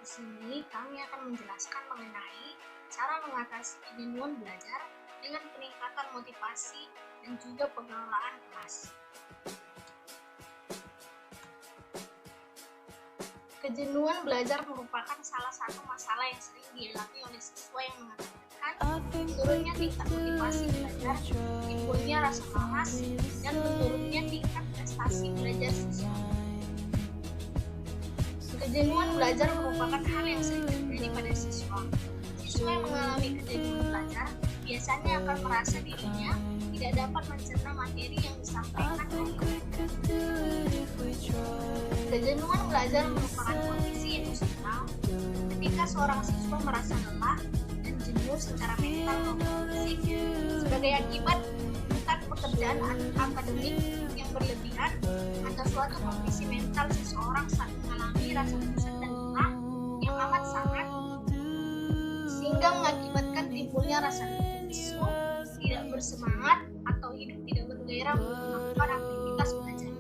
sini kami akan menjelaskan mengenai cara mengatasi kejenuhan belajar dengan peningkatan motivasi dan juga pengelolaan kelas. Kejenuhan belajar merupakan salah satu masalah yang sering dialami oleh siswa yang mengakibatkan menurunnya tingkat motivasi belajar, timbulnya rasa malas, dan menurunnya tingkat prestasi belajar siswa. Kejenuhan belajar merupakan hal yang sering terjadi pada siswa. Siswa yang mengalami kejenuhan belajar biasanya akan merasa dirinya tidak dapat mencerna materi yang disampaikan oleh guru. Kejenuhan belajar merupakan kondisi emosional ketika seorang siswa merasa lelah dan jenuh secara mental maupun fisik sebagai akibat bukan pekerjaan akademik yang berlebihan atau suatu kondisi mental seseorang saat mengalami rasa bosan dan lelah yang amat sangat sehingga mengakibatkan timbulnya rasa lesu, tidak bersemangat atau hidup tidak bergairah untuk melakukan aktivitas belajar.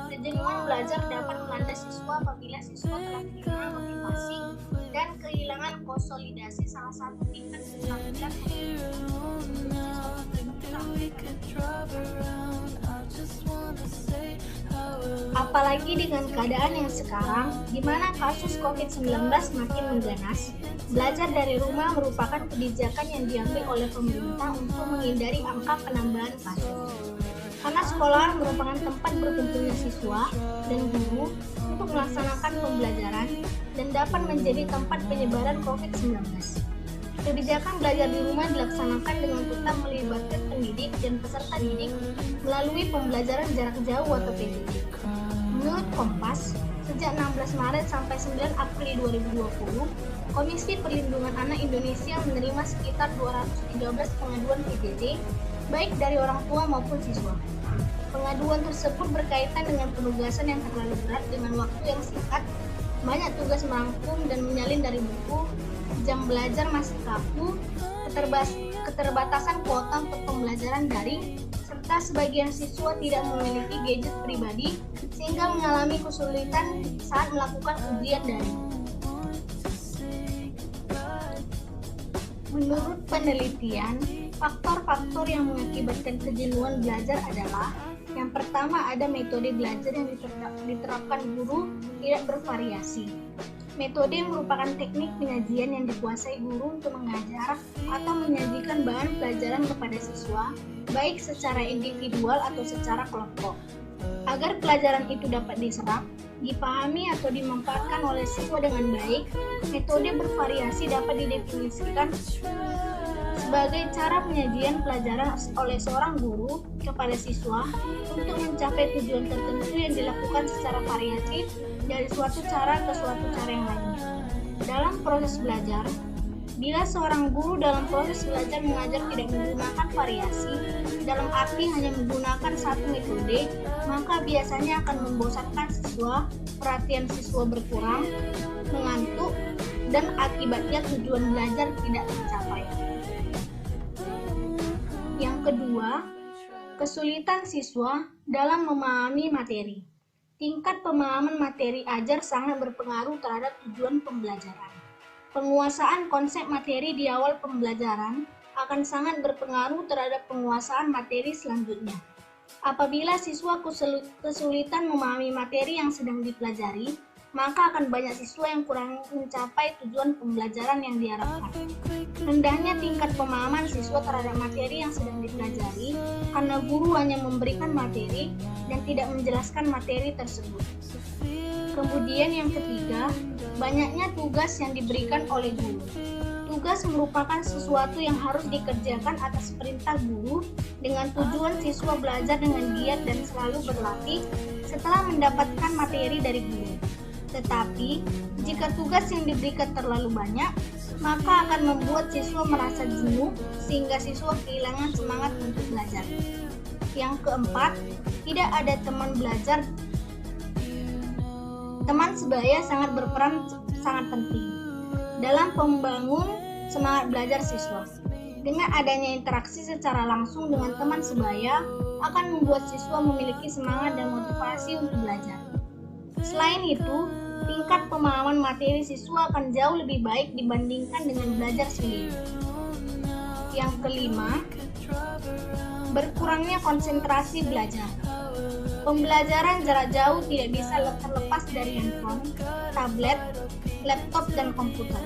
Kejenuhan belajar dapat melanda siswa apabila siswa telah kehilangan motivasi dan kehilangan konsolidasi salah satu tingkat kestabilan apalagi dengan keadaan yang sekarang di mana kasus COVID-19 makin mengganas. Belajar dari rumah merupakan kebijakan yang diambil oleh pemerintah untuk menghindari angka penambahan kasus. Karena sekolah merupakan tempat berkumpulnya siswa dan guru untuk melaksanakan pembelajaran dan dapat menjadi tempat penyebaran COVID-19. Kebijakan belajar di rumah dilaksanakan dengan tetap melibatkan pendidik dan peserta didik melalui pembelajaran jarak jauh atau PJJ. Menurut Kompas, sejak 16 Maret sampai 9 April 2020, Komisi Perlindungan Anak Indonesia menerima sekitar 213 pengaduan PJJ, baik dari orang tua maupun siswa. Pengaduan tersebut berkaitan dengan penugasan yang terlalu berat dengan waktu yang singkat, banyak tugas merangkum dan menyalin dari buku, jam belajar masih kaku, keterbatasan kuota untuk pembelajaran daring, serta sebagian siswa tidak memiliki gadget pribadi sehingga mengalami kesulitan saat melakukan ujian daring. Menurut penelitian, faktor-faktor yang mengakibatkan kejenuhan belajar adalah yang pertama ada metode belajar yang diterapkan guru tidak bervariasi. Metode merupakan teknik penyajian yang dikuasai guru untuk mengajar atau menyajikan bahan pelajaran kepada siswa, baik secara individual atau secara kelompok. Agar pelajaran itu dapat diserap, dipahami atau dimanfaatkan oleh siswa dengan baik, metode bervariasi dapat didefinisikan sebagai cara penyajian pelajaran oleh seorang guru kepada siswa untuk mencapai tujuan tertentu yang dilakukan secara variatif dari suatu cara ke suatu cara yang lainnya. Dalam proses belajar, bila seorang guru dalam proses belajar mengajar tidak menggunakan variasi, dalam arti hanya menggunakan satu metode, maka biasanya akan membosankan siswa, perhatian siswa berkurang, mengantuk, dan akibatnya tujuan belajar tidak tercapai. Yang kedua, kesulitan siswa dalam memahami materi. Tingkat pemahaman materi ajar sangat berpengaruh terhadap tujuan pembelajaran. Penguasaan konsep materi di awal pembelajaran akan sangat berpengaruh terhadap penguasaan materi selanjutnya. Apabila siswa kesulitan memahami materi yang sedang dipelajari, maka akan banyak siswa yang kurang mencapai tujuan pembelajaran yang diharapkan. Rendahnya tingkat pemahaman siswa terhadap materi yang sedang dipelajari karena guru hanya memberikan materi dan tidak menjelaskan materi tersebut. Kemudian yang ketiga, banyaknya tugas yang diberikan oleh guru. Tugas merupakan sesuatu yang harus dikerjakan atas perintah guru dengan tujuan siswa belajar dengan giat dan selalu berlatih setelah mendapatkan materi dari guru. Tetapi, jika tugas yang diberikan terlalu banyak, maka akan membuat siswa merasa jenuh sehingga siswa kehilangan semangat untuk belajar. Yang keempat, tidak ada teman belajar. Teman sebaya sangat berperan sangat penting dalam membangun semangat belajar siswa. Dengan adanya interaksi secara langsung dengan teman sebaya akan membuat siswa memiliki semangat dan motivasi untuk belajar. Selain itu, tingkat pemahaman materi siswa akan jauh lebih baik dibandingkan dengan belajar sendiri. Yang kelima, berkurangnya konsentrasi belajar. Pembelajaran jarak jauh tidak bisa terlepas dari handphone, tablet, laptop, dan komputer.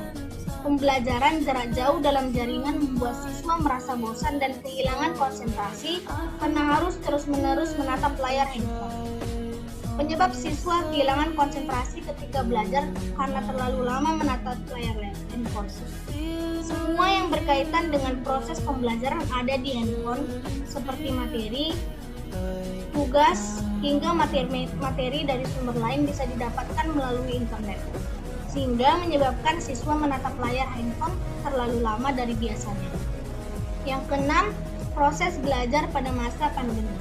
Pembelajaran jarak jauh dalam jaringan membuat siswa merasa bosan dan kehilangan konsentrasi karena harus terus-menerus menatap layar handphone. Penyebab siswa kehilangan konsentrasi ketika belajar karena terlalu lama menatap layar handphone. Semua yang berkaitan dengan proses pembelajaran ada di handphone, seperti materi, tugas, hingga materi dari sumber lain bisa didapatkan melalui internet, sehingga menyebabkan siswa menatap layar handphone terlalu lama dari biasanya. Yang keenam, proses belajar pada masa pandemi.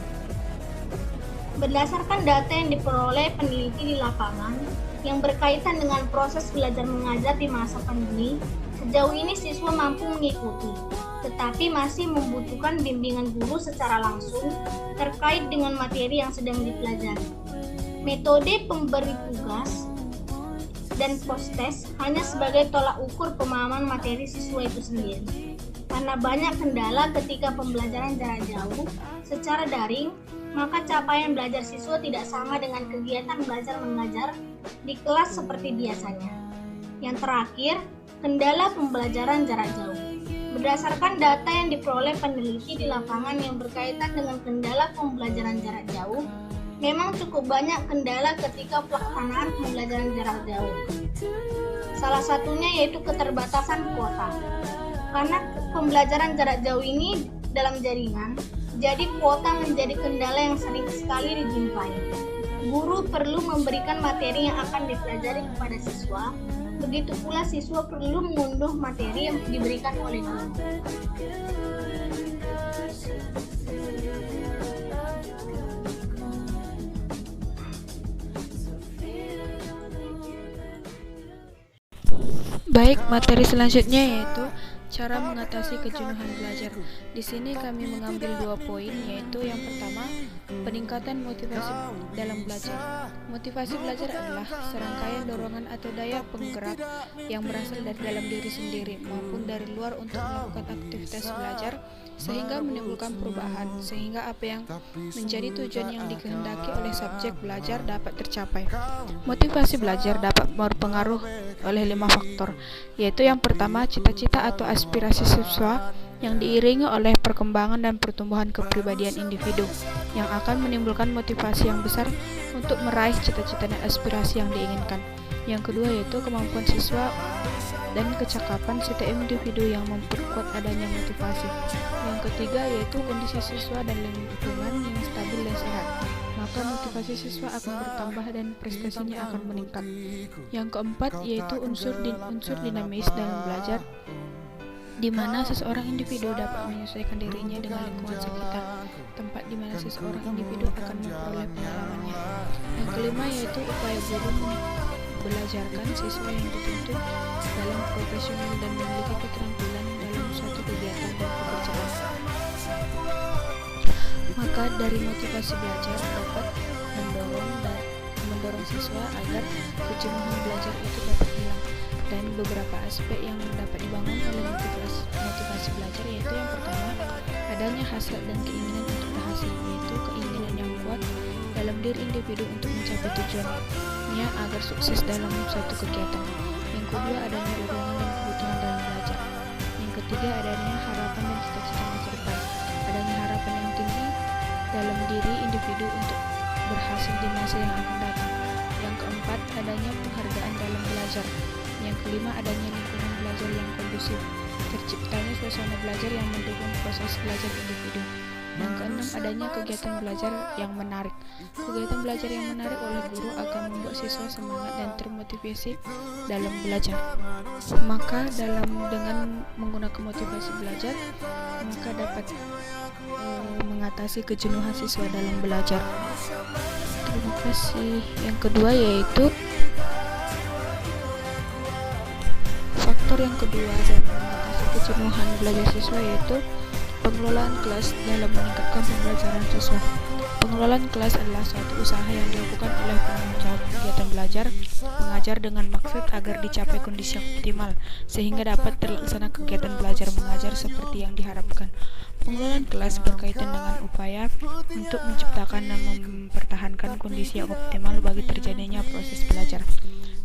Berdasarkan data yang diperoleh peneliti di lapangan yang berkaitan dengan proses belajar mengajar di masa pandemi, sejauh ini siswa mampu mengikuti, tetapi masih membutuhkan bimbingan guru secara langsung terkait dengan materi yang sedang dipelajari. Metode pemberi tugas dan post-test hanya sebagai tolak ukur pemahaman materi siswa itu sendiri. Karena banyak kendala ketika pembelajaran jarak jauh secara daring, maka capaian belajar siswa tidak sama dengan kegiatan belajar mengajar di kelas seperti biasanya. Yang terakhir, kendala pembelajaran jarak jauh. Berdasarkan data yang diperoleh peneliti di lapangan yang berkaitan dengan kendala pembelajaran jarak jauh, memang cukup banyak kendala ketika pelaksanaan pembelajaran jarak jauh. Salah satunya yaitu keterbatasan kuota. Karena pembelajaran jarak jauh ini dalam jaringan, jadi kuota menjadi kendala yang sering sekali dijumpai. Guru perlu memberikan materi yang akan dipelajari kepada siswa. Begitu pula siswa perlu mengunduh materi yang diberikan oleh guru. Baik, materi selanjutnya yaitu cara mengatasi kejenuhan belajar. Di sini kami mengambil 2 poin, yaitu yang pertama, peningkatan motivasi dalam belajar. Motivasi belajar adalah serangkaian dorongan atau daya penggerak yang berasal dari dalam diri sendiri maupun dari luar untuk melakukan aktivitas belajar sehingga menimbulkan perubahan, sehingga apa yang menjadi tujuan yang dikehendaki oleh subjek belajar dapat tercapai. Motivasi belajar dapat berpengaruh oleh 5 faktor, yaitu yang pertama, cita-cita atau aspirasi siswa yang diiringi oleh perkembangan dan pertumbuhan kepribadian individu yang akan menimbulkan motivasi yang besar untuk meraih cita-cita dan aspirasi yang diinginkan. Yang kedua yaitu kemampuan siswa dan kecakapan setiap individu yang memperkuat adanya motivasi. Yang ketiga yaitu kondisi siswa dan lingkungan yang stabil dan sehat, maka motivasi siswa akan bertambah dan prestasinya akan meningkat. Yang keempat yaitu unsur dinamis dalam belajar, di mana seseorang individu dapat menyesuaikan dirinya dengan lingkungan sekitar tempat di mana seseorang individu akan memperoleh pengalamannya. Yang kelima yaitu upaya guru belajarkan siswa yang dituntut dalam profesional dan memiliki keterampilan dalam suatu kegiatan dan pekerjaan. Maka dari motivasi belajar dapat mendorong siswa agar kejenuhan belajar itu dapat hilang. Dan beberapa aspek yang dapat dibangun oleh motivasi belajar yaitu yang pertama, adanya hasrat dan keinginan untuk berhasil, yaitu keinginan yang kuat dalam diri individu untuk mencapai tujuannya agar sukses dalam suatu kegiatan. Yang kedua, adanya dorongan dan kebutuhan dalam belajar. Yang ketiga, adanya harapan dan cita-cita masa depan. Adanya harapan yang tinggi dalam diri individu untuk berhasil di masa yang akan datang. Yang keempat, adanya penghargaan dalam belajar. Yang kelima, adanya lingkungan belajar yang kondusif, terciptanya suasana belajar yang mendukung proses belajar individu. Yang keenam, adanya kegiatan belajar yang menarik. Kegiatan belajar yang menarik oleh guru akan membuat siswa semangat dan termotivasi dalam belajar. Maka dengan menggunakan motivasi belajar, maka dapat mengatasi kejenuhan siswa dalam belajar. Terima kasih. Yang kedua yaitu faktor yang kedua dalam mengatasi kejenuhan belajar siswa yaitu pengelolaan kelas dalam meningkatkan pembelajaran siswa. Pengelolaan kelas adalah suatu usaha yang dilakukan oleh penanggung jawab kegiatan belajar mengajar dengan maksud agar dicapai kondisi yang optimal, sehingga dapat terlaksana kegiatan belajar mengajar seperti yang diharapkan. Pengelolaan kelas berkaitan dengan upaya untuk menciptakan dan mempertahankan kondisi yang optimal bagi terjadinya proses belajar.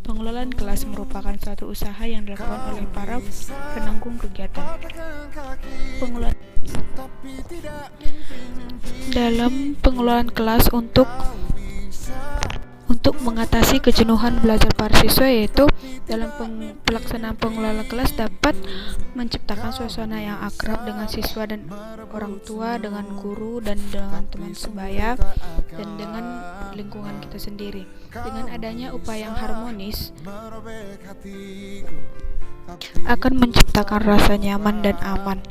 Pengelolaan kelas merupakan suatu usaha yang dilakukan oleh para penanggung kegiatan. Pengelolaan dalam pengelolaan kelas untuk mengatasi kejenuhan belajar para siswa, yaitu dalam pelaksanaan pengelolaan kelas dapat menciptakan suasana yang akrab dengan siswa dan orang tua, dengan guru dan dengan teman sebaya, dan dengan lingkungan kita sendiri. Dengan adanya upaya yang harmonis akan menciptakan rasa nyaman dan aman.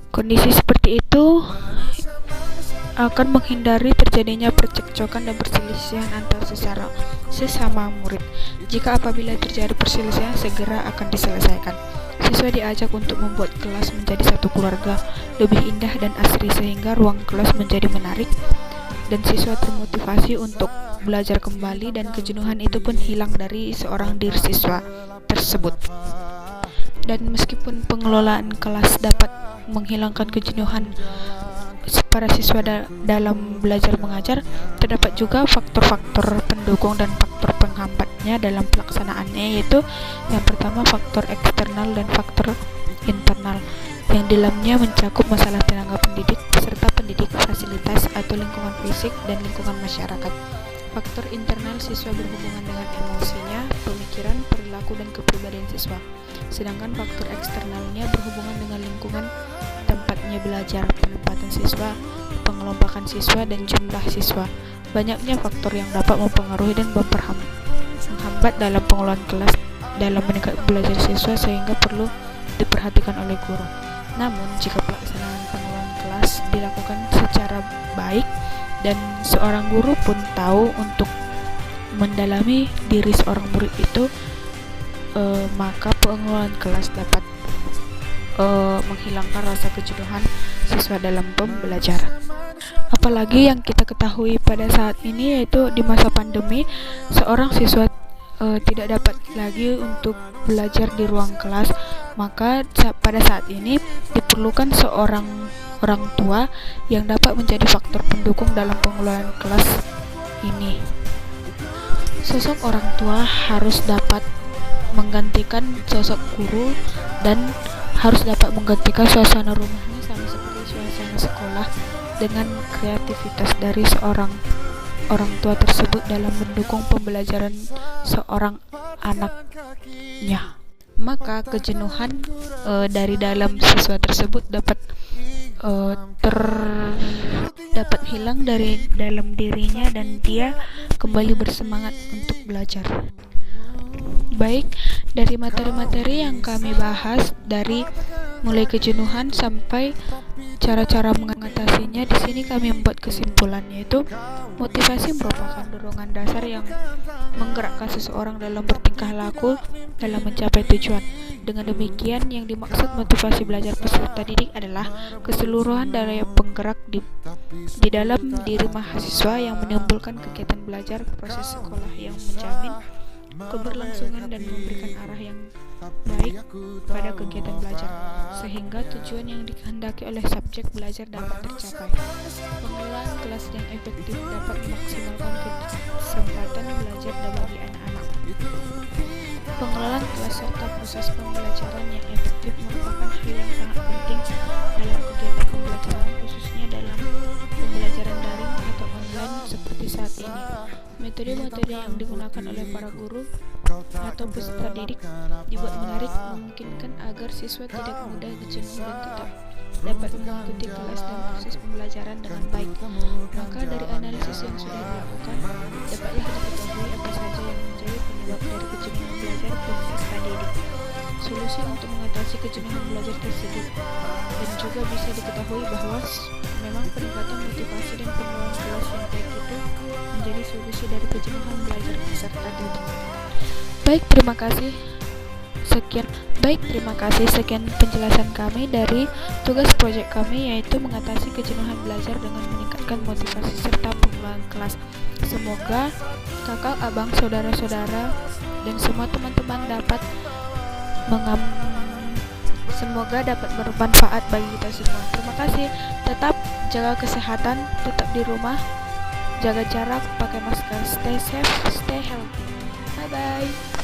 Kondisi seperti itu akan menghindari terjadinya percekcokan dan perselisihan antar sesama murid. Jika apabila terjadi perselisihan, segera akan diselesaikan. Siswa diajak untuk membuat kelas menjadi satu keluarga lebih indah dan asri, sehingga ruang kelas menjadi menarik dan siswa termotivasi untuk belajar kembali, dan kejenuhan itu pun hilang dari seorang diri siswa tersebut. Dan meskipun pengelolaan kelas dapat menghilangkan kejenuhan para siswa dalam belajar mengajar, terdapat juga faktor-faktor pendukung dan faktor penghambatnya dalam pelaksanaannya, yaitu yang pertama faktor eksternal dan faktor internal, yang dalamnya mencakup masalah tenaga pendidik, serta pendidik, fasilitas atau lingkungan fisik dan lingkungan masyarakat. Faktor internal siswa berhubungan dengan emosinya, pemikiran, perilaku, dan kepribadian siswa. Sedangkan faktor eksternalnya berhubungan dengan lingkungan tempatnya belajar, penempatan siswa, pengelompokan siswa, dan jumlah siswa. Banyaknya faktor yang dapat mempengaruhi dan menghambat dalam pengelolaan kelas dalam meningkat belajar siswa, sehingga perlu diperhatikan oleh guru. Namun, jika pelaksanaan pengelolaan kelas dilakukan secara baik dan seorang guru pun tahu untuk mendalami diri seorang murid itu, maka pengelolaan kelas dapat menghilangkan rasa kejenuhan siswa dalam pembelajaran. Apalagi yang kita ketahui pada saat ini, yaitu di masa pandemi, seorang siswa tidak dapat lagi untuk belajar di ruang kelas, maka pada saat ini diperlukan seorang orang tua yang dapat menjadi faktor pendukung dalam pengelolaan kelas ini. Sosok orang tua harus dapat menggantikan sosok guru dan harus dapat menggantikan suasana rumahnya sama seperti suasana sekolah, dengan kreativitas dari seorang orang tua tersebut dalam mendukung pembelajaran seorang anaknya. Maka kejenuhan dari dalam siswa tersebut dapat hilang dari dalam dirinya, dan dia kembali bersemangat untuk belajar. Baik, dari materi-materi yang kami bahas, dari mulai kejenuhan sampai cara-cara mengatasinya, di sini kami membuat kesimpulan, yaitu motivasi merupakan dorongan dasar yang menggerakkan seseorang dalam bertingkah laku dalam mencapai tujuan. Dengan demikian, yang dimaksud motivasi belajar peserta didik adalah keseluruhan daya penggerak di dalam diri mahasiswa yang menimbulkan kegiatan belajar proses sekolah yang menjamin keberlangsungan dan memberikan arah yang baik pada kegiatan belajar, sehingga tujuan yang dikehendaki oleh subjek belajar dapat tercapai. Pengelolaan kelas yang efektif dapat memaksimalkan kesempatan belajar bagi anak-anak. Pengelolaan kelas serta proses pembelajaran yang efektif merupakan hal yang sangat penting dalam kegiatan pembelajaran, khususnya dalam pembelajaran daring atau online seperti saat ini. Metode-metode yang digunakan oleh para guru atau peserta didik dibuat menarik, memungkinkan agar siswa tidak mudah jenuh dan tetap dapat mengikuti kelas dan proses pembelajaran dengan baik. Maka dari analisis yang sudah dilakukan, dapatlah diketahui apa saja yang menjadi penyebab dari kejenuhan belajar peserta didik, solusi untuk mengatasi kejenuhan belajar tersebut, dan juga bisa diketahui bahwa memang peningkatan motivasi dan pengelolaan kelas yang baik itu menjadi solusi dari kejenuhan belajar peserta didik. Baik, terima kasih. Sekian, baik, terima kasih. Sekian penjelasan kami dari tugas proyek kami, yaitu mengatasi kejenuhan belajar dengan meningkatkan motivasi serta pengulangan kelas. Semoga kakak, abang, saudara-saudara, dan semua teman-teman dapat semoga dapat bermanfaat bagi kita semua. Terima kasih. Tetap jaga kesehatan, tetap di rumah, jaga jarak, pakai masker, stay safe, stay healthy. Bye bye.